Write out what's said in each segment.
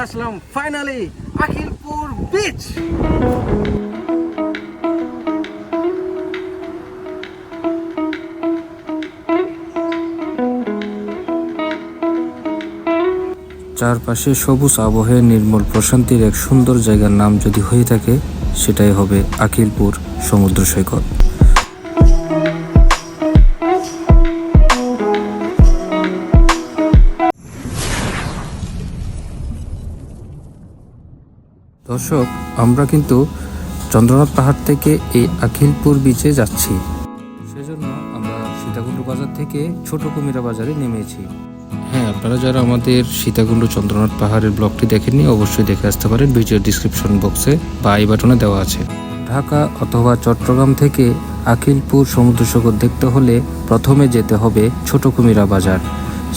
আসলাম finally Akhilpur beach. চারপাশে সবুজ আবহে নির্মল প্রশান্তির এক সুন্দর জায়গার নাম যদি হয়ে থাকে সেটাই হবে আখিলপুর সমুদ্র সৈকত। দর্শক, আমরা কিন্তু চন্দ্রনাথ পাহাড় থেকে এই আখিলপুর বিচে যাচ্ছি। সেজন্য আমরা সীতাকুণ্ড বাজার থেকে ছোট কুমিরা বাজারে নেমেছি। হ্যাঁ, আপনারা যারা আমাদের সীতাকুণ্ড চন্দ্রনাথ পাহাড়ের ব্লগটি দেখেননি অবশ্যই দেখে আসতে পারেন, ভিডিও ডিসক্রিপশন বক্সে বা আই বাটনে দেওয়া আছে। ঢাকা অথবা চট্টগ্রাম থেকে আখিলপুর সমুদ্র সৈকত দেখতে হলে প্রথমে যেতে হবে ছোট কুমিরা বাজার।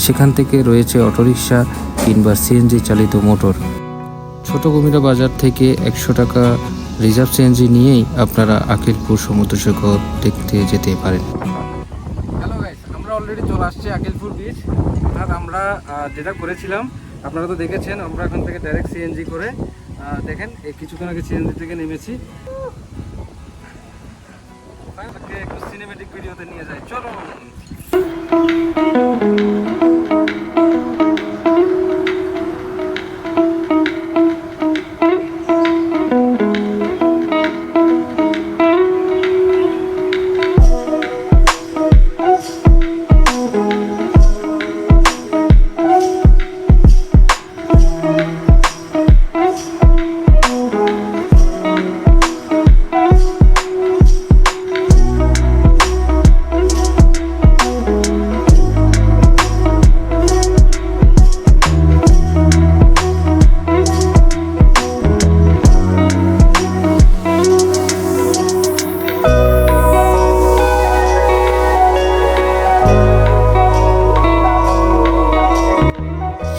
সেখান থেকে রয়েছে অটোরিকশা কিংবা সিএনজি চালিত মোটর। ছোট কুমিরা বাজার থেকে 100 টাকা রিজার্ভ সিএনজি নিয়েই আপনারা আখিলপুর সমুদ্র সৈকত দেখতে যেতে পারেন। হ্যালো গাইস, আমরা অলরেডি চলে আসছি আখিলপুর বিচ। অর্থাৎ আমরা যেটা করেছিলাম আপনারা তো দেখেছেন, আমরা এখান থেকে ডাইরেক্ট সিএনজি করে দেখেন এই কিছুক্ষণ আগে সিএনজি থেকে নেমেছি। একটু সিনেমেটিক ভিডিওতে নিয়ে যাই, চলো।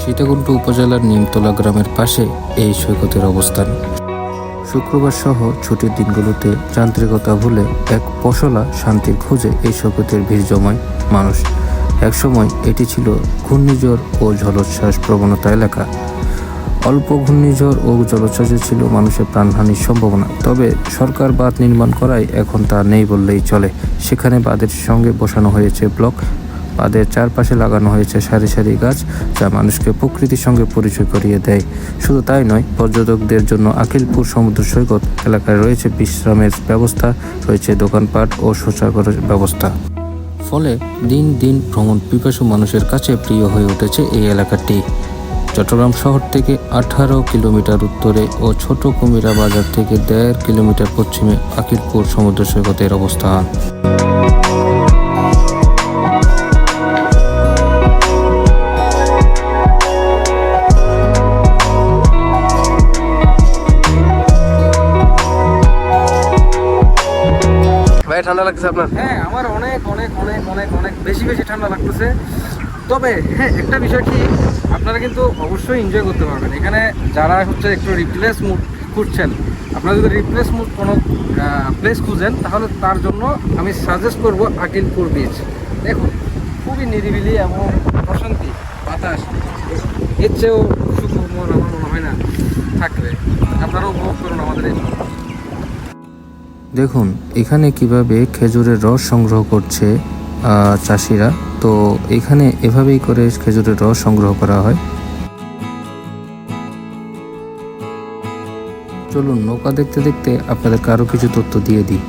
সীতাকুণ্ড উপজেলার নিমতলা গ্রামের পাশে এই সৈকতের অবস্থান। শুক্রবার সহ ছুটির দিনগুলোতে যান্ত্রিকতা ভুলে এক পশলা শান্তির খোঁজে এই সৈকতের ভিড় জমায় মানুষ। একসময় এটি ছিল ঘূর্ণিঝড় ও জলোচ্ছ্বাস প্রবণতা এলাকা। অল্প ঘূর্ণিঝড় ও জলোচ্ছ্বাসে ছিল মানুষের প্রাণহানির সম্ভাবনা। তবে সরকার বাঁধ নির্মাণ করায় এখন তা নেই বললেই চলে। সেখানে বাঁধের সঙ্গে বসানো হয়েছে ব্লক। বাঁধের চারপাশে লাগানো হয়েছে সারি সারি গাছ, যা মানুষকে প্রকৃতির সঙ্গে পরিচয় করিয়ে দেয়। শুধু তাই নয়, পর্যটকদের জন্য আখিলপুর সমুদ্র সৈকত এলাকায় রয়েছে বিশ্রামের ব্যবস্থা, রয়েছে দোকানপাট ও শৌচাগারের ব্যবস্থা। ফলে দিন দিন ভ্রমণ পিপাসু মানুষের কাছে প্রিয় হয়ে উঠেছে এই এলাকাটি। চট্টগ্রাম শহর থেকে 18 কিলোমিটার উত্তরে ও ছোট কুমিরা বাজার থেকে 1.5 কিলোমিটার পশ্চিমে আখিলপুর সমুদ্র সৈকতের অবস্থান। ভাই, ঠান্ডা লাগছে আপনার? হ্যাঁ, আমার অনেক অনেক অনেক অনেক অনেক বেশি বেশি ঠান্ডা লাগতেছে। তবে হ্যাঁ, একটা বিষয় কি, আপনারা কিন্তু অবশ্যই এনজয় করতে পারবেন এখানে। যারা হচ্ছে একটু রিপ্লেস মুড খুঁজছেন, আপনারা যদি রিপ্লেস মুড কোনো প্লেস খুঁজেন, তাহলে তার জন্য আমি সাজেস্ট করব আখিলপুর বিচ। দেখুন, খুবই নিরিবিলি এবং প্রশান্তি বাতাস, এর চেয়েও সুখময় আমার মনে হয় না থাকবে। আপনারাও উপভোগ করুন আমাদের এই। দেখুন এখানে কিভাবে খেজুরের রস সংগ্রহ করছে চাষিরা। তো এখানে এভাবেই করে খেজুরের রস সংগ্রহ করা হয়। চলুন নৌকা দেখতে দেখতে আপনাদেরকে আরও কিছু তথ্য দিয়ে দিই।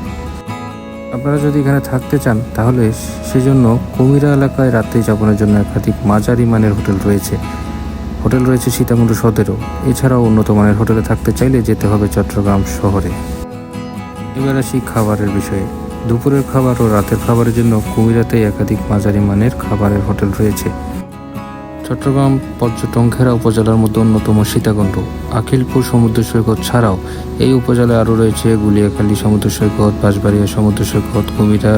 আপনারা যদি এখানে থাকতে চান তাহলে সেজন্য কুমিরা এলাকায় রাত্রি যাপনের জন্য একাধিক মাঝারি মানের হোটেল রয়েছে। হোটেল রয়েছে সীতাকুণ্ড সদরেও। এছাড়াও উন্নত মানের হোটেলে থাকতে চাইলে যেতে হবে চট্টগ্রাম শহরে। এবার আসি খাবারের বিষয়ে। দুপুরের খাবার ও রাতের খাবারের জন্য কুমিরাতেই একাধিক মাঝারি মানের খাবারের হোটেল রয়েছে। চট্টগ্রাম পর্যটন ঘেরা উপজেলার মধ্যে অন্যতম সীতাকুণ্ড। আখিলপুর সমুদ্র সৈকত ছাড়াও এই উপজেলায় আরও রয়েছে গুলিয়াখালী সমুদ্র সৈকত, বাঁশবাড়িয়া সমুদ্র সৈকত, কুমিরা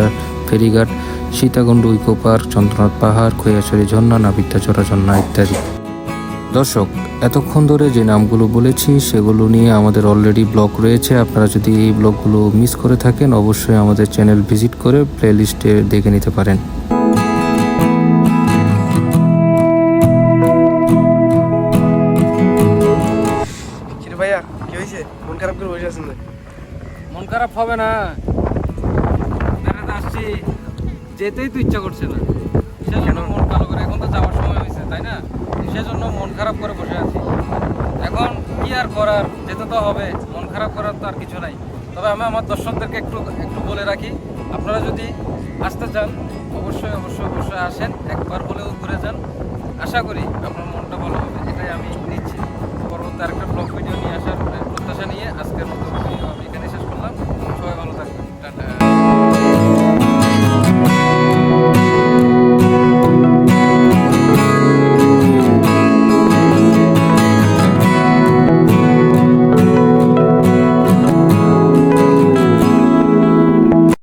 ফেরিঘাট, সীতাকুণ্ড ইকো পার্ক, চন্দ্রনাথ পাহাড়, খৈয়াছড়ি ঝর্ণা, নাবিকতাচড়া ঝর্ণা ইত্যাদি। দর্শক, এতক্ষণ ধরে যে নামগুলো বলেছি সেগুলো নিয়ে আমাদের অলরেডি ব্লগ রয়েছে। আপনারা যদি এই ব্লগগুলো মিস করে থাকেন অবশ্যই আমাদের চ্যানেল ভিজিট করে প্লেলিস্টে দেখে নিতে পারেন। হয়েছে? মন খারাপ করে বসে আছেন না? মন খারাপ হবে না, বেড়াতে আসছি, যেতেই তো ইচ্ছা করছে না, সেজন্য মন ভালো করে, এখন তো যাওয়ার সময় হয়েছে তাই না, সেজন্য মন খারাপ করে বসে আছি। এখন কি আর করার, যেতে তো হবে, মন খারাপ করার তো আর কিছু নাই। তবে আমি আমার দর্শকদেরকে একটু একটু বলে রাখি, আপনারা যদি আসতে চান অবশ্যই অবশ্যই অবশ্যই আসেন, একবার হলেও ঘুরে যান, আশা করি আপনার মনটা ভালো হবে, এটাই আমি নিচ্ছি। পরবর্তী আরেকটা ব্লগ